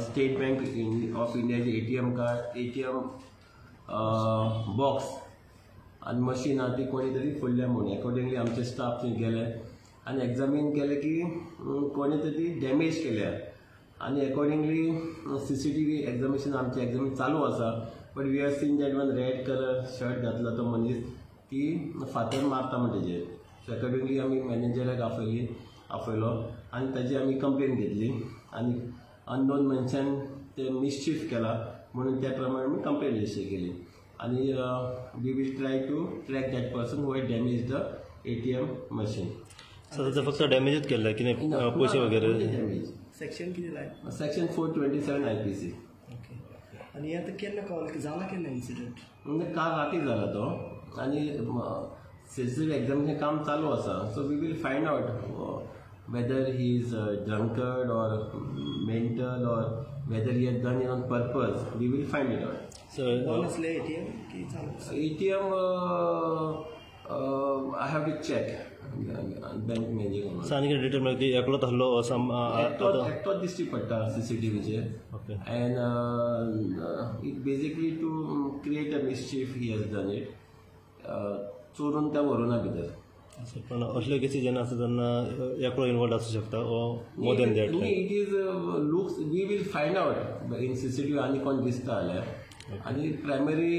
State bank of इंडियाचे ATM card, ATM box आणि machine आहा ती कोणी तरी फोडल्या म्हणून अकॉर्डिंगली आमचे स्टाफ थंय गेले आणि एक्झामीन केले की कोणी तरी डॅमेज केल्या आणि अकॉर्डिंगली CCTV एक्झामिनेशन आमचे एक्झामीन चालू आसा. But we are seen that one red colour shirt घातला तो मनीस ती फातर मारता म्हणून तेजेर. सो अकॉर्डिंगली आमी मॅनेजराक आपयलो आणि ताजी आमी कंप्लेन घेतली आणि अननोन मनशान ते मिसचीफ केला म्हणून त्या प्रमाणे आमी कंप्लेन रजिस्टर केली आणि we will try to track that person who had damage the ATM machine. Sir फक्त डॅमेजच केलं की नाही पैसे वगैरे डॅमेज. सेक्शन किती लाय? Section 427 IPC. ओके. आणि आता केन्ना कॉल जाला केन्ना इन्सिडेंट? म्हणजे काल राती जाला तो आणि CCTV एक्झामिनेशन काम चालू आसा. So we will find out whether he is drunkard or mental or whether he has done it on purpose. We will find it out. So honestly ATM की चालू? ATM I have to check. Bank manager सांग detail माहिती एकलोच हल्लो एकटोच दिश्टी पडटा CCTVचेर. Okay. And it basically to create a mischief he has done it. चोरून त्या व्हरुना भितर. पण असले केसी जेन्ना आसता तेन्ना एकलो इन्वॉल्ड आसूं शकता more than that. It is looks we will find out in CCTV आनी कोण दिसता जाल्यार आणि primary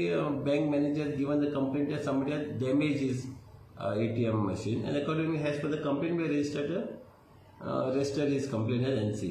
bank manager given the complaint that somebody has damaged his ATM machine and accordingly as per the complaint we registered his complaint as NC.